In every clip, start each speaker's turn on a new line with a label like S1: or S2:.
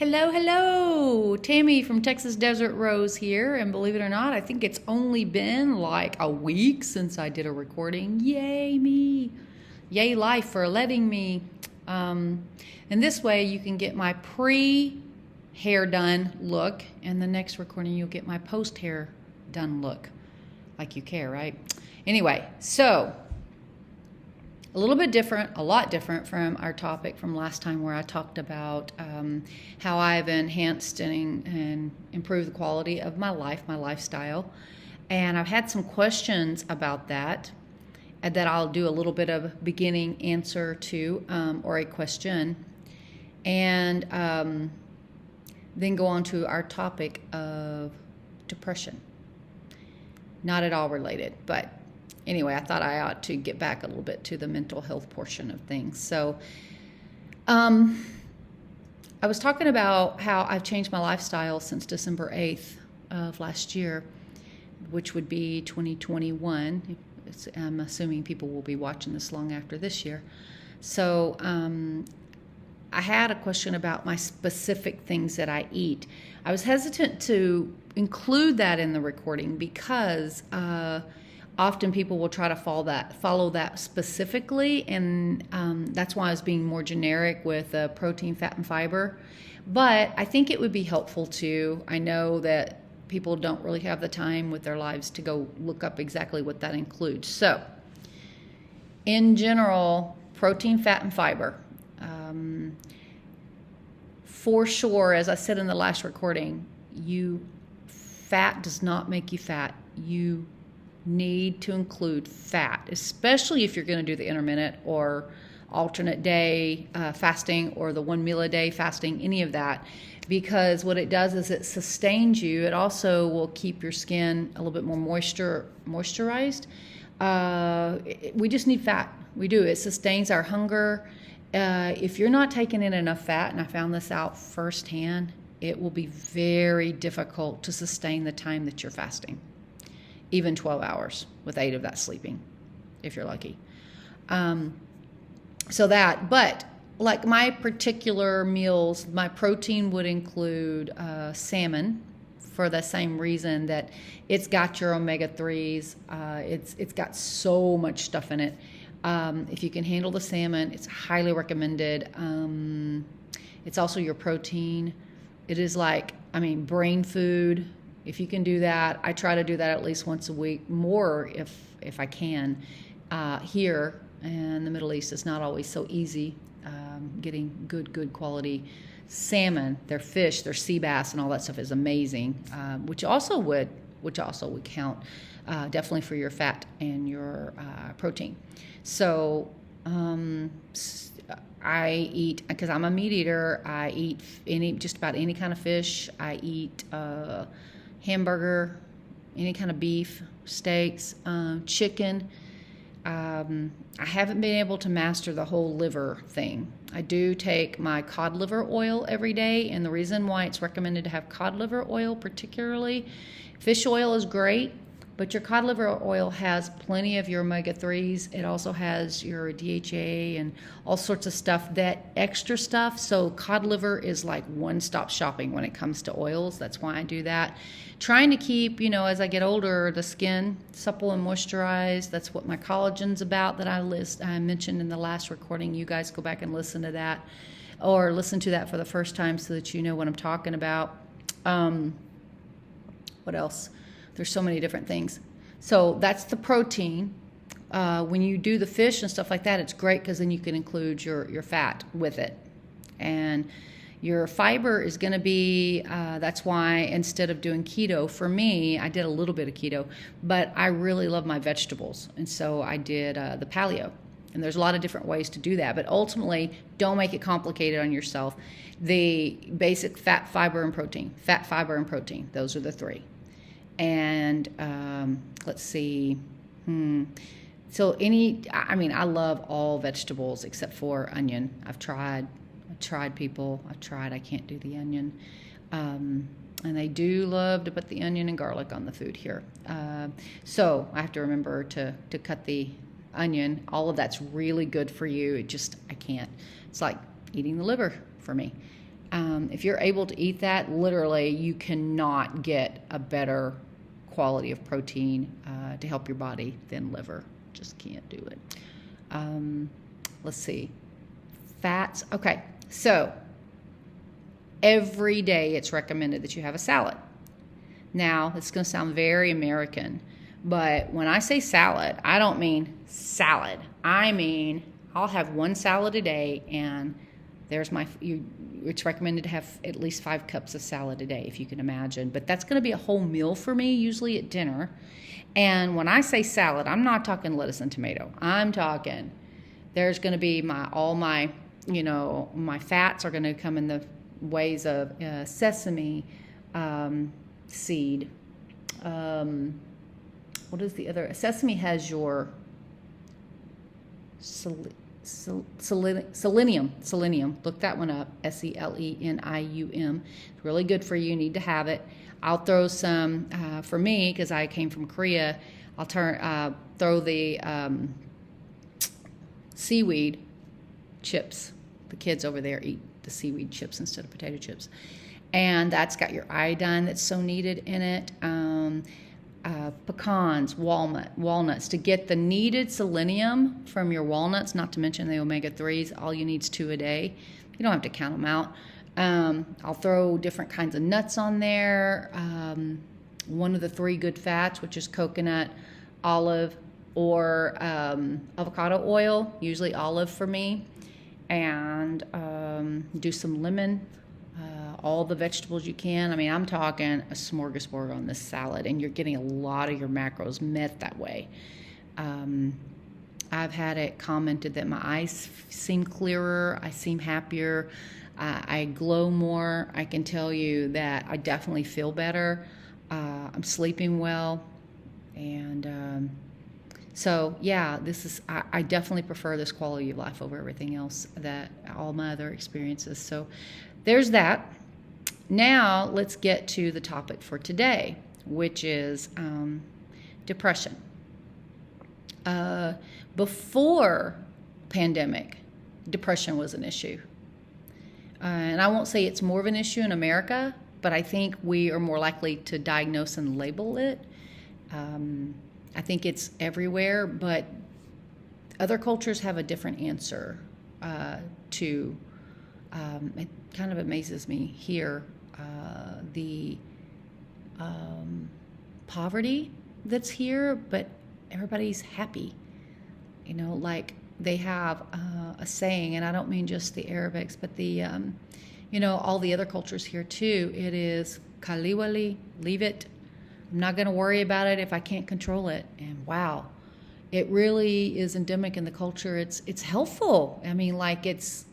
S1: Hello, hello. Tammy from Texas Desert Rose here. And believe it or not, I think it's only been like a week since I did a recording. Yay, me. Yay, life for letting me. And this way you can get my pre-hair done look. And the next recording you'll get my post-hair done look. Like you care, right? Anyway, so a little bit different, a lot different from our topic from last time where I talked about how I've enhanced and improved the quality of my life, my lifestyle. And I've had some questions about that I'll do a little bit of beginning answer to, or a question, and then go on to our topic of depression. Not at all related, but anyway, I thought I ought to get back a little bit to the mental health portion of things. So I was talking about how I've changed my lifestyle since December 8th of last year, which would be 2021. I'm assuming people will be watching this long after this year. So I had a question about my specific things that I eat. I was hesitant to include that in the recording because often people will try to follow that specifically, and that's why I was being more generic with protein, fat, and fiber. But I think it would be helpful too. I know that people don't really have the time with their lives to go look up exactly what that includes. So, in general, protein, fat, and fiber. For sure, as I said in the last recording, fat does not make you fat. You need to include fat, especially if you're going to do the intermittent or alternate day fasting or the 1 meal a day fasting, any of that, because what it does is it sustains you. It also will keep your skin a little bit more moisturized. We just need fat. We do. It sustains our hunger. If you're not taking in enough fat, and I found this out firsthand, it will be very difficult to sustain the time that you're fasting. Even 12 hours with 8 of that sleeping, if you're lucky. But like my particular meals, my protein would include salmon for the same reason that it's got your omega-3s. It's got so much stuff in it. If you can handle the salmon, it's highly recommended. It's also your protein. It is brain food. If you can do that, I try to do that at least once a week, more if I can. Here in the Middle East, it's not always so easy getting good quality salmon. Their fish, their sea bass, and all that stuff is amazing, which also would count definitely for your fat and your protein. So I eat, because I'm a meat eater, I eat just about any kind of fish. I eat hamburger, any kind of beef, steaks, chicken. I haven't been able to master the whole liver thing. I do take my cod liver oil every day, and the reason why it's recommended to have cod liver oil particularly, fish oil is great, but your cod liver oil has plenty of your omega-3s. It also has your DHA and all sorts of stuff, that extra stuff. So cod liver is like one-stop shopping when it comes to oils. That's why I do that. Trying to keep, as I get older, the skin supple and moisturized. That's what my collagen's about that I mentioned in the last recording. You guys go back and listen to that, or listen to that for the first time so that you know what I'm talking about. What else? There's so many different things. So that's the protein. When you do the fish and stuff like that, it's great because then you can include your fat with it. And your fiber is going to be, that's why instead of doing keto, for me, I did a little bit of keto, but I really love my vegetables. And so I did the paleo. And there's a lot of different ways to do that. But ultimately, don't make it complicated on yourself. The basic fat, fiber, and protein. Fat, fiber, and protein. Those are the three. And let's see. So I love all vegetables except for onion. I can't do the onion. And they do love to put the onion and garlic on the food here. So I have to remember to cut the onion. All of that's really good for you. I can't. It's like eating the liver for me. If you're able to eat that, literally, you cannot get a better quality of protein to help your body than liver. Just can't do it. Let's see. Fats. Okay, so every day it's recommended that you have a salad. Now, it's going to sound very American, but when I say salad, I don't mean salad. I mean, I'll have one salad a day, and it's recommended to have at least 5 cups of salad a day, if you can imagine. But that's going to be a whole meal for me, usually at dinner. And when I say salad, I'm not talking lettuce and tomato. I'm talking, there's going to be all my fats are going to come in the ways of sesame seed. What is the other? Sesame has your selenium. Look that one up. Selenium. It's really good for you. You need to have it. I'll throw some for me, because I came from Korea. I'll throw the seaweed chips. The kids over there eat the seaweed chips instead of potato chips, and that's got your iodine that's so needed in it. Pecans, walnuts, to get the needed selenium from your walnuts, not to mention the omega-3s. All you need is 2 a day. You don't have to count them out. I'll throw different kinds of nuts on there. One of the 3 good fats, which is coconut, olive, or avocado oil, usually olive for me, and do some lemon. All the vegetables you can. I mean, I'm talking a smorgasbord on this salad, and you're getting a lot of your macros met that way. I've had it commented that my eyes seem clearer, I seem happier, I glow more. I can tell you that I definitely feel better. I'm sleeping well, and so yeah, I definitely prefer this quality of life over everything else, that all my other experiences. So there's that. Now let's get to the topic for today, which is depression. Before pandemic, depression was an issue. And I won't say it's more of an issue in America, but I think we are more likely to diagnose and label it. I think it's everywhere, but other cultures have a different answer to. It kind of amazes me here, the poverty that's here, but everybody's happy. Like they have a saying, and I don't mean just the Arabics, but the, all the other cultures here too. It is kaliwali, leave it. I'm not going to worry about it if I can't control it. And wow, it really is endemic in the culture. It's helpful. I mean, like it's,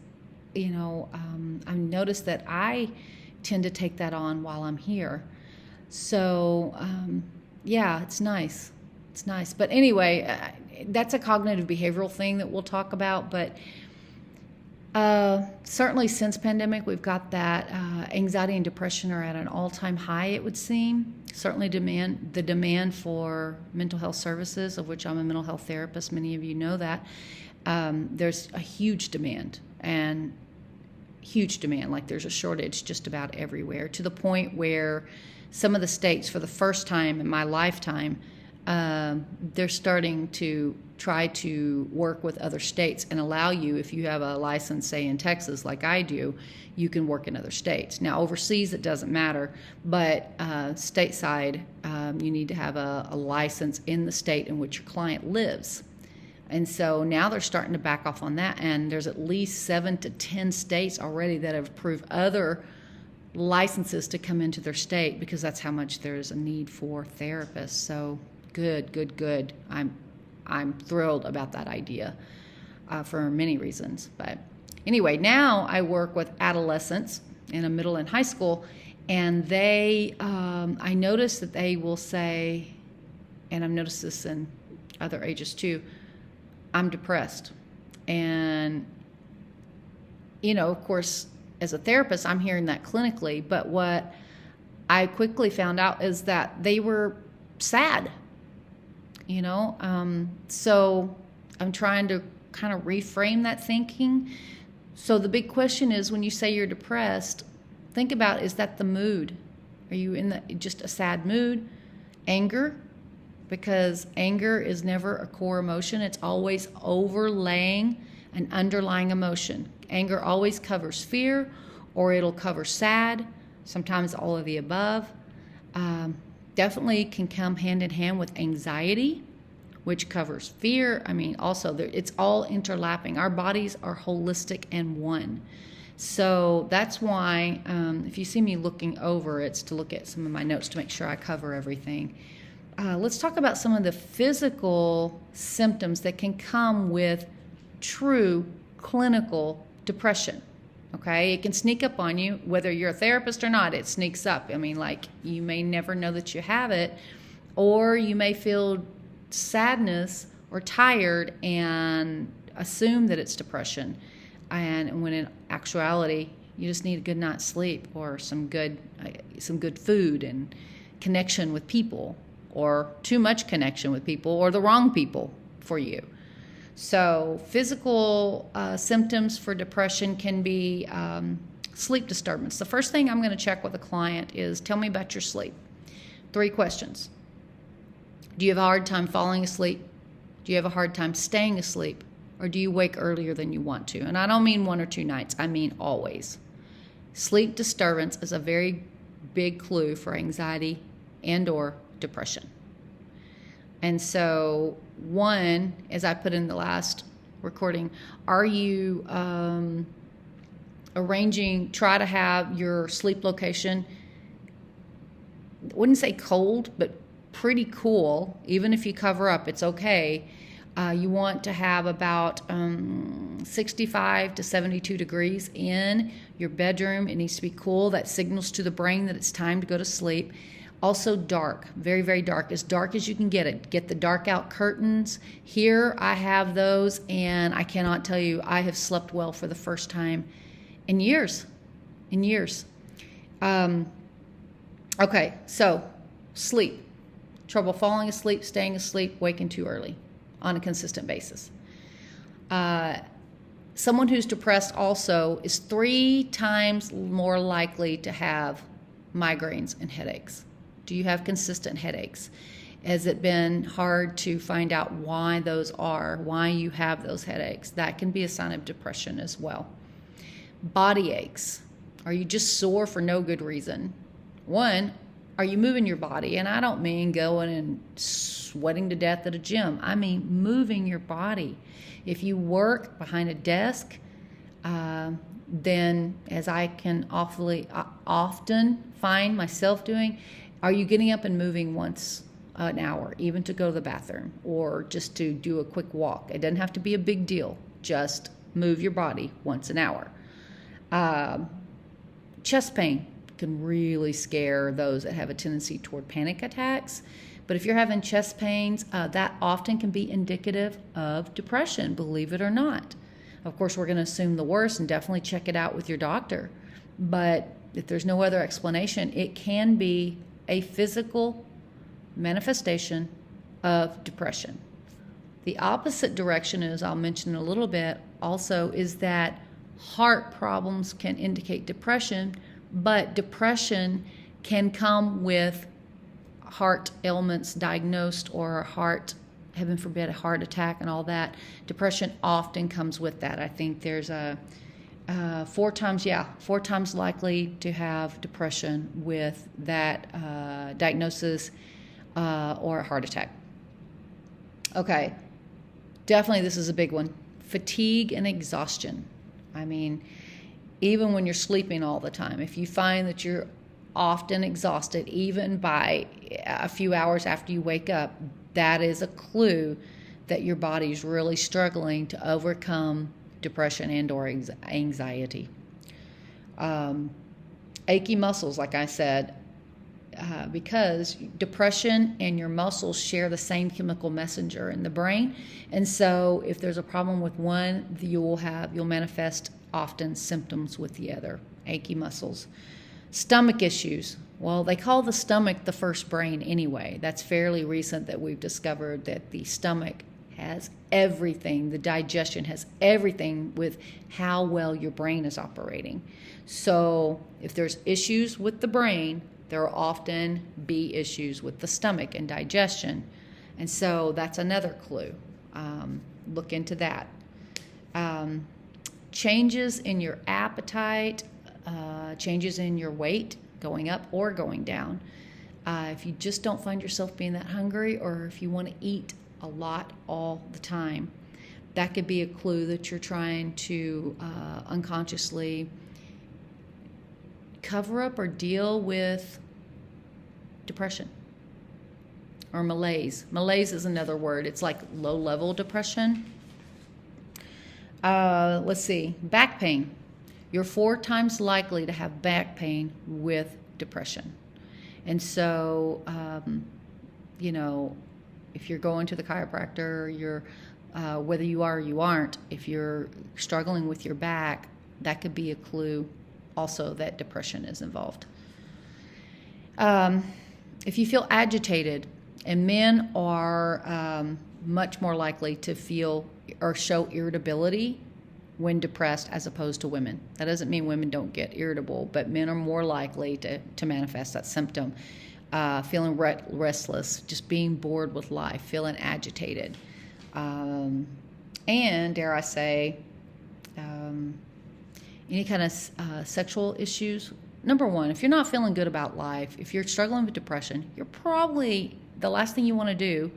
S1: I've noticed that I tend to take that on while I'm here. So, yeah, it's nice. It's nice. But anyway, that's a cognitive behavioral thing that we'll talk about. But certainly since pandemic, we've got that anxiety and depression are at an all-time high, it would seem. Certainly the demand for mental health services, of which I'm a mental health therapist. Many of you know that. There's a huge demand, like there's a shortage just about everywhere, to the point where some of the states, for the first time in my lifetime, they're starting to try to work with other states and allow you, if you have a license, say in Texas like I do, you can work in other states. Now overseas it doesn't matter, but stateside you need to have a license in the state in which your client lives. And so now they're starting to back off on that, and there's at least 7 to 10 states already that have approved other licenses to come into their state, because that's how much there's a need for therapists. So good. I'm thrilled about that idea for many reasons. But anyway, now I work with adolescents in a middle and high school, and they, I notice that they will say, and I've noticed this in other ages too, I'm depressed. And, of course, as a therapist, I'm hearing that clinically, but what I quickly found out is that they were sad, so I'm trying to kind of reframe that thinking. So the big question is, when you say you're depressed, think about, is that the mood? Are you in just a sad mood? Anger? Because anger is never a core emotion. It's always overlaying an underlying emotion. Anger always covers fear, or it'll cover sad, sometimes all of the above. Definitely can come hand in hand with anxiety, which covers fear. I mean, also, it's all interlapping. Our bodies are holistic and one. So that's why if you see me looking over, it's to look at some of my notes to make sure I cover everything. Let's talk about some of the physical symptoms that can come with true clinical depression. Okay, it can sneak up on you, whether you're a therapist or not. It sneaks up. I mean, like, you may never know that you have it, or you may feel sadness or tired and assume that it's depression, and when in actuality you just need a good night's sleep, or some good food and connection with people, or too much connection with people, or the wrong people for you. So physical symptoms for depression can be sleep disturbance. The first thing I'm going to check with a client is, tell me about your sleep. 3 questions. Do you have a hard time falling asleep? Do you have a hard time staying asleep? Or do you wake earlier than you want to? And I don't mean 1 or 2 nights. I mean always. Sleep disturbance is a very big clue for anxiety and or depression. And so, 1, as I put in the last recording, are you try to have your sleep location, I wouldn't say cold, but pretty cool. Even if you cover up, it's okay. You want to have about 65 to 72 degrees in your bedroom. It needs to be cool. That signals to the brain that it's time to go to sleep. Also dark, very, very dark, as you can get it. Get the dark out curtains. Here I have those, and I cannot tell you, I have slept well for the first time in years. Okay, so sleep. Trouble falling asleep, staying asleep, waking too early on a consistent basis. Someone who's depressed also is 3 times more likely to have migraines and headaches. Do you have consistent headaches? Has it been hard to find out why you have those headaches? That can be a sign of depression as well. Body aches. Are you just sore for no good reason? 1, are you moving your body? And I don't mean going and sweating to death at a gym. I mean moving your body. If you work behind a desk, then, as I can often find myself doing, are you getting up and moving once an hour, even to go to the bathroom, or just to do a quick walk? It doesn't have to be a big deal. Just move your body once an hour. Chest pain can really scare those that have a tendency toward panic attacks. But if you're having chest pains, that often can be indicative of depression, believe it or not. Of course, we're going to assume the worst and definitely check it out with your doctor. But if there's no other explanation, it can be a physical manifestation of depression. The opposite direction, as I'll mention in a little bit also, is that heart problems can indicate depression, but depression can come with heart ailments diagnosed, or heaven forbid, a heart attack and all that. Depression often comes with that. I think there's 4 times likely to have depression with that diagnosis or a heart attack. Okay, definitely this is a big one. Fatigue and exhaustion. I mean, even when you're sleeping all the time, if you find that you're often exhausted, even by a few hours after you wake up, that is a clue that your body's really struggling to overcome depression and or anxiety. Achy muscles, like I said, because depression and your muscles share the same chemical messenger in the brain. And so if there's a problem with one, you'll manifest often symptoms with the other. Achy muscles. Stomach issues. Well, they call the stomach the first brain anyway. That's fairly recent that we've discovered that the stomach has everything. The digestion has everything with how well your brain is operating. So if there's issues with the brain, there will often be issues with the stomach and digestion. And so that's another clue. Look into that. Changes in your appetite, changes in your weight, going up or going down. If you just don't find yourself being that hungry, or if you want to eat a lot all the time, that could be a clue that you're trying to unconsciously cover up or deal with depression or malaise. Malaise is another word. It's like low-level depression. Let's see. Back pain. You're 4 times likely to have back pain with depression. And so, if you're going to the chiropractor, you're, whether you are or you aren't, if you're struggling with your back, that could be a clue also that depression is involved. If you feel agitated, and men are much more likely to feel or show irritability when depressed as opposed to women. That doesn't mean women don't get irritable, but men are more likely to manifest that symptom. Feeling restless, just being bored with life, feeling agitated. And dare I say, any kind of sexual issues. Number one, if you're not feeling good about life, if you're struggling with depression, you're probably, the last thing you want to do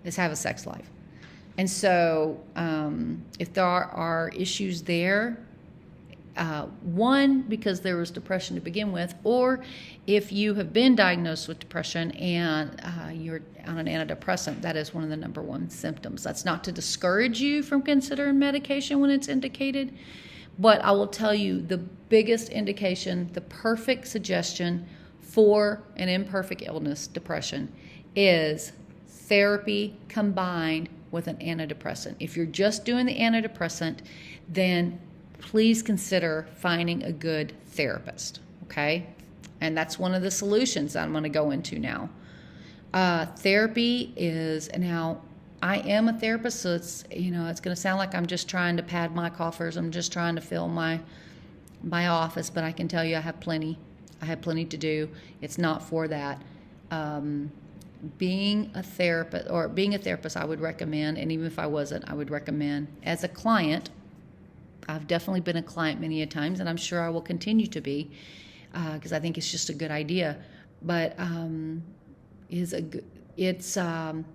S1: is have a sex life. And so if there are issues there, one, because there was depression to begin with, or if you have been diagnosed with depression and you're on an antidepressant, that is one of the number one symptoms. That's not to discourage you from considering medication when it's indicated, but I will tell you the biggest indication, the perfect suggestion for an imperfect illness, depression, is therapy combined with an antidepressant. If you're just doing the antidepressant, then please consider finding a good therapist, okay? And that's one of the solutions I'm going to go into now. Therapy is, now I am a therapist, so it's going to sound like I'm just trying to pad my coffers. I'm just trying to fill my office, but I can tell you I have plenty to do. It's not for that. Being a therapist, I would recommend, and even if I wasn't, I would recommend as a client. I've definitely been a client many a times, and I'm sure I will continue to be, because I think it's just a good idea. But it's a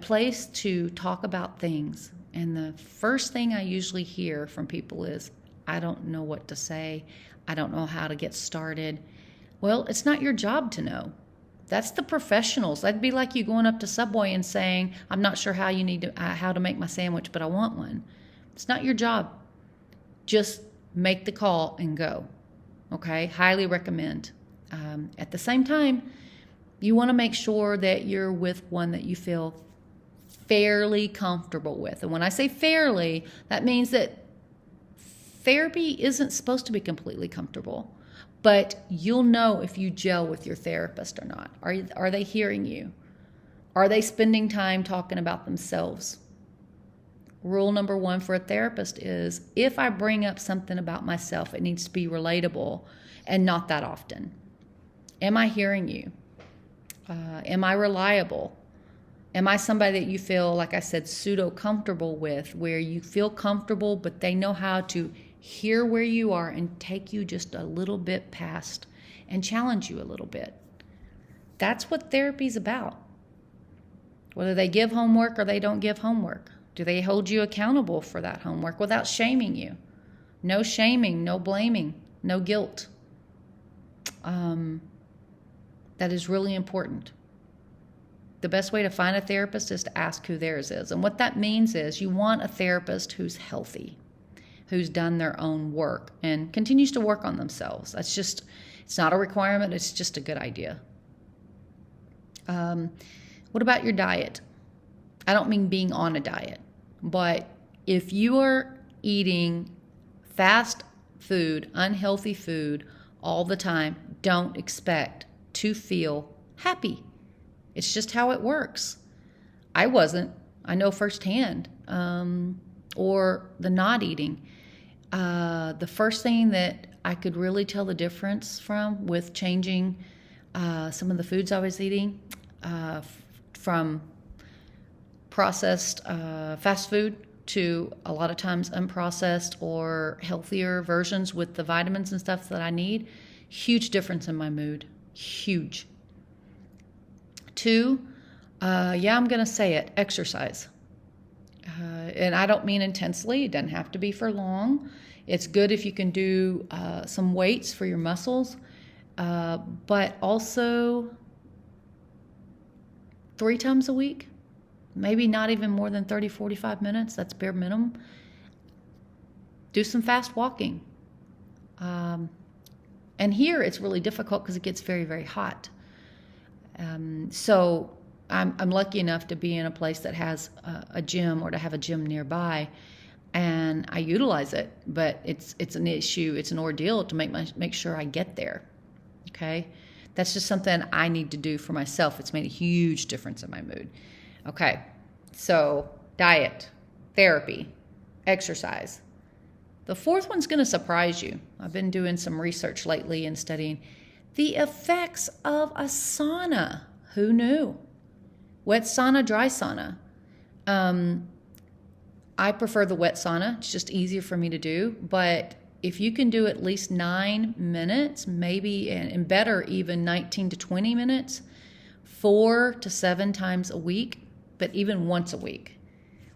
S1: place to talk about things. And the first thing I usually hear from people is, I don't know what to say. I don't know how to get started. Well, it's not your job to know. That's the professionals. That'd be like you going up to Subway and saying, I'm not sure how to make my sandwich, but I want one. It's not your job. Just make the call and go. Okay? Highly recommend. At the same time, you want to make sure that you're with one that you feel fairly comfortable with. And when I say fairly, that means that therapy isn't supposed to be completely comfortable. But you'll know if you gel with your therapist or not. Are they hearing you? Are they spending time talking about themselves? Rule number one for a therapist is, if I bring up something about myself, it needs to be relatable and not that often. Am I hearing you? Am I reliable? Am I somebody that you feel, like I said, pseudo-comfortable with, where you feel comfortable, but they know how to hear where you are and take you just a little bit past and challenge you a little bit? That's what therapy's about. Whether they give homework or they don't give homework. Do they hold you accountable for that homework without shaming you? No shaming, no blaming, no guilt. That is really important. The best way to find a therapist is to ask who theirs is. And what that means is you want a therapist who's healthy, who's done their own work and continues to work on themselves. It's not a requirement, it's just a good idea. What about your diet? I don't mean being on a diet, but if you are eating fast food, unhealthy food all the time, don't expect to feel happy. It's just how it works. I wasn't. I know firsthand, or the not eating. The first thing that I could really tell the difference from with changing some of the foods I was eating from processed fast food to a lot of times unprocessed or healthier versions with the vitamins and stuff that I need, huge difference in my mood. Huge. Two, I'm going to say it, exercise. And I don't mean intensely. It doesn't have to be for long. It's good if you can do some weights for your muscles, but also 3 times a week, maybe not even more than 30, 45 minutes. That's bare minimum. Do some fast walking. And here it's really difficult because it gets very, very hot. So I'm lucky enough to be in a place that has a gym or to have a gym nearby, and I utilize it. But it's an issue. It's an ordeal to make sure I get there. Okay, that's just something I need to do for myself. It's made a huge difference in my mood. Okay, so diet, therapy, exercise. The fourth one's going to surprise you. I've been doing some research lately and studying the effects of a sauna. Who knew? Wet sauna, dry sauna. I prefer the wet sauna. It's just easier for me to do. But if you can do at least 9 minutes, maybe, and better even 19 to 20 minutes, 4 to 7 times a week, but even once a week,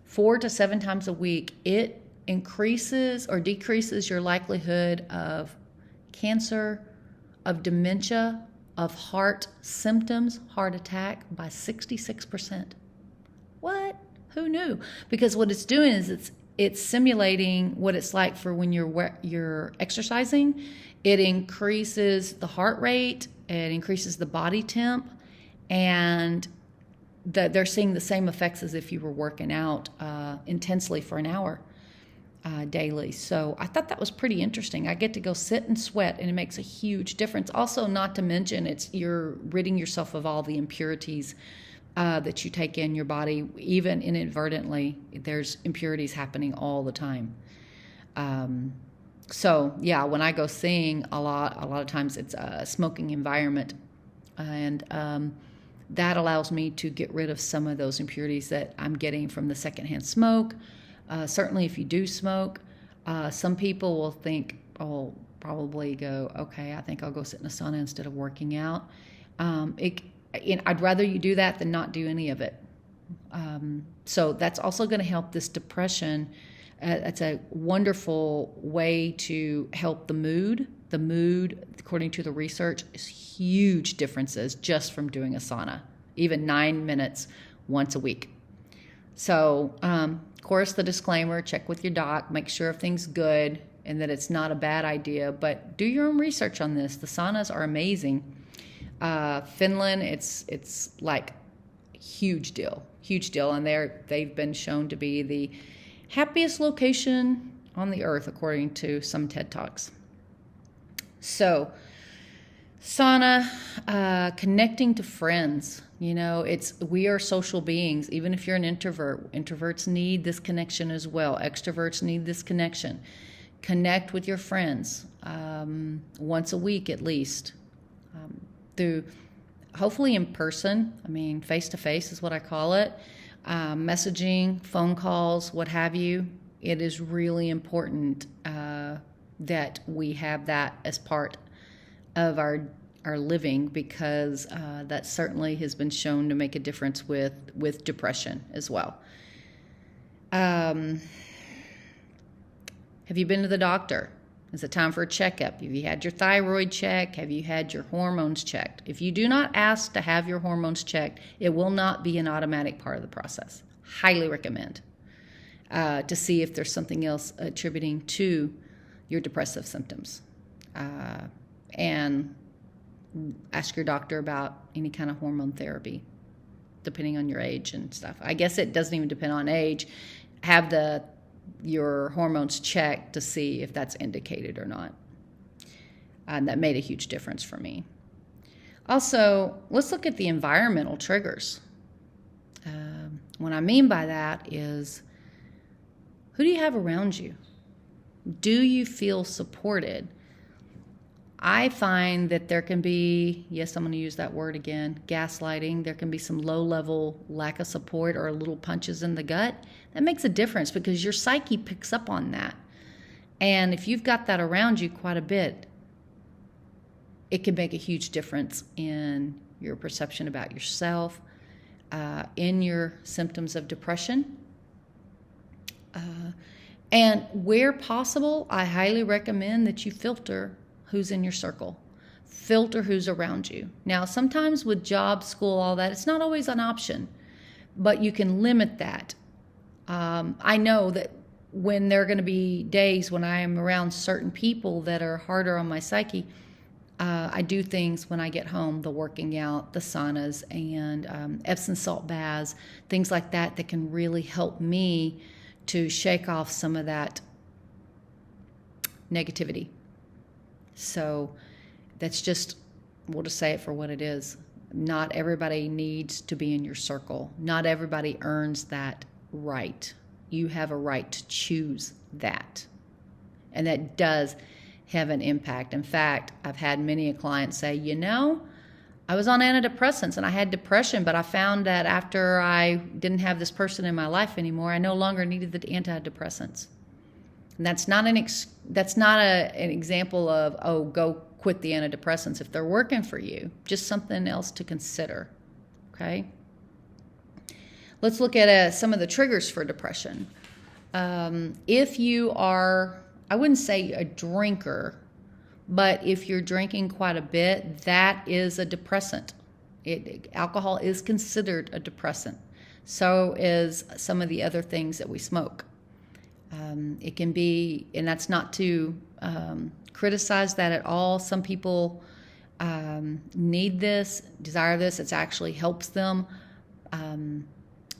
S1: 4 to 7 times a week, it increases or decreases your likelihood of cancer, of dementia, of heart symptoms, heart attack by 66%. What? Who knew? Because what it's doing is it's simulating what it's like for when you're exercising. It increases the heart rate, it increases the body temp, and they're seeing the same effects as if you were working out intensely for an hour daily. So I thought that was pretty interesting. I get to go sit and sweat, and it makes a huge difference. Also, not to mention, you're ridding yourself of all the impurities that you take in your body, even inadvertently. There's impurities happening all the time. So yeah, when I go sing, a lot of times it's a smoking environment, and that allows me to get rid of some of those impurities that I'm getting from the secondhand smoke. Certainly if you do smoke, some people will think, probably go, okay, I think I'll go sit in a sauna instead of working out. I'd rather you do that than not do any of it. So that's also going to help this depression. It's a wonderful way to help the mood. The mood, according to the research, is huge differences just from doing a sauna, even 9 minutes once a week. So, of course, the disclaimer, check with your doc, make sure everything's good and that it's not a bad idea, but do your own research on this. The saunas are amazing. Finland, it's like huge deal, and they've been shown to be the happiest location on the earth, according to some TED Talks. So, sauna, connecting to friends. We are social beings. Even if you're an introvert, introverts need this connection as well. Extroverts need this connection. Connect with your friends once a week at least. Through, hopefully in person. Face-to-face is what I call it. Messaging, phone calls, what have you. It is really important that we have that as part of our living, because that certainly has been shown to make a difference with depression as well. Have you been to the doctor? Is it time for a checkup? Have you had your thyroid checked? Have you had your hormones checked? If you do not ask to have your hormones checked, it will not be an automatic part of the process. Highly recommend to see if there's something else attributing to your depressive symptoms. And ask your doctor about any kind of hormone therapy, depending on your age and stuff. I guess it doesn't even depend on age. Have your hormones checked to see if that's indicated or not. And that made a huge difference for me. Also, let's look at the environmental triggers. What I mean by that is, who do you have around you? Do you feel supported? I find that there can be, yes, I'm going to use that word again, gaslighting. There can be some low-level lack of support or little punches in the gut. That makes a difference because your psyche picks up on that. And if you've got that around you quite a bit, it can make a huge difference in your perception about yourself, in your symptoms of depression. And where possible, I highly recommend that you filter who's in your circle. Filter who's around you. Now, sometimes with job, school, all that, it's not always an option, but you can limit that. I know that when there are going to be days when I am around certain people that are harder on my psyche, I do things when I get home, the working out, the saunas, and Epsom salt baths, things like that that can really help me to shake off some of that negativity. So that's just, we'll just say it for what it is. Not everybody needs to be in your circle. Not everybody earns that right. You have a right to choose that. And that does have an impact. In fact, I've had many a client say, I was on antidepressants and I had depression, but I found that after I didn't have this person in my life anymore, I no longer needed the antidepressants. And that's not an example of, go quit the antidepressants if they're working for you. Just something else to consider, okay? Let's look at some of the triggers for depression. If you are, I wouldn't say a drinker, but if you're drinking quite a bit, that is a depressant. Alcohol is considered a depressant. So is some of the other things that we smoke. It can be, and that's not to criticize that at all. Some people need this, desire this. It actually helps them.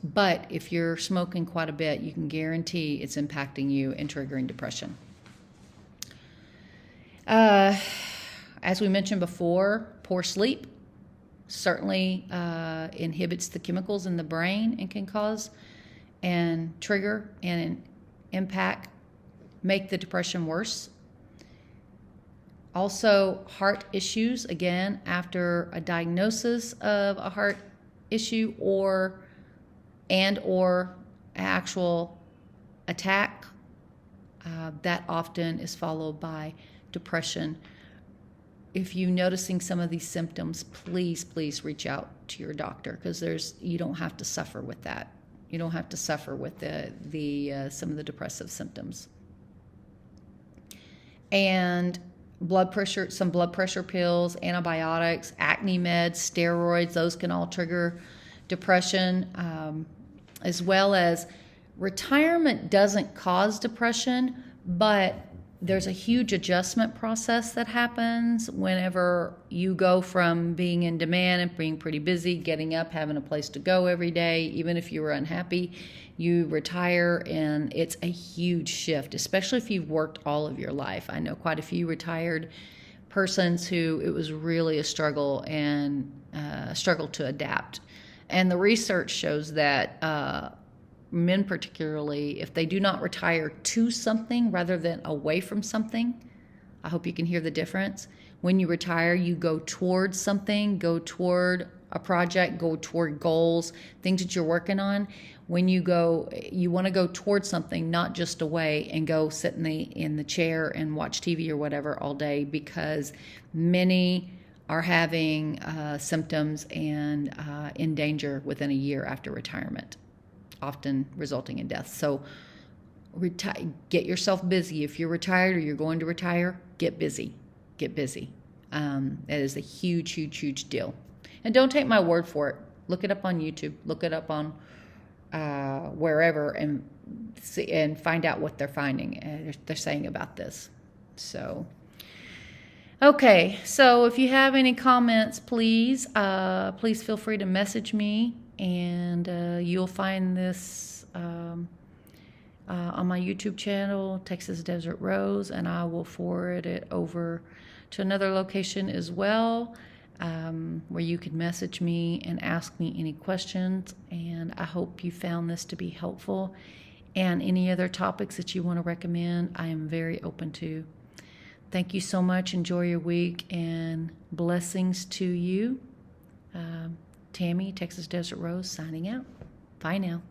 S1: But if you're smoking quite a bit, you can guarantee it's impacting you and triggering depression. As we mentioned before, poor sleep certainly inhibits the chemicals in the brain and can cause and trigger and impact, make the depression worse. Also, heart issues, again, after a diagnosis of a heart issue or actual attack, that often is followed by depression. If you're noticing some of these symptoms, please reach out to your doctor, because you don't have to suffer with that. You don't have to suffer with some of the depressive symptoms. And blood pressure, some blood pressure pills, antibiotics, acne meds, steroids, those can all trigger depression, as well as retirement doesn't cause depression, but there's a huge adjustment process that happens whenever you go from being in demand and being pretty busy, getting up, having a place to go every day, even if you were unhappy, you retire, and it's a huge shift, especially if you've worked all of your life. I know quite a few retired persons who it was really a struggle and a struggle to adapt. And the research shows that men particularly, if they do not retire to something rather than away from something, I hope you can hear the difference. When you retire, you go towards something, go toward a project, go toward goals, things that you're working on. When you go, you want to go towards something, not just away and go sit in the chair and watch TV or whatever all day, because many are having symptoms and in danger within a year after retirement, often resulting in death. So get yourself busy. If you're retired or you're going to retire, get busy. Get busy. That is a huge deal. And don't take my word for it. Look it up on YouTube. Look it up on wherever and see, and find out what they're finding. They're saying about this. So, okay. So if you have any comments, please feel free to message me. And you'll find this on my YouTube channel, Texas Desert Rose, and I will forward it over to another location as well. where you can message me and ask me any questions. And I hope you found this to be helpful. And any other topics that you want to recommend, I am very open to. Thank you so much. Enjoy your week and blessings to you. Tammy, Texas Desert Rose, signing out. Bye now.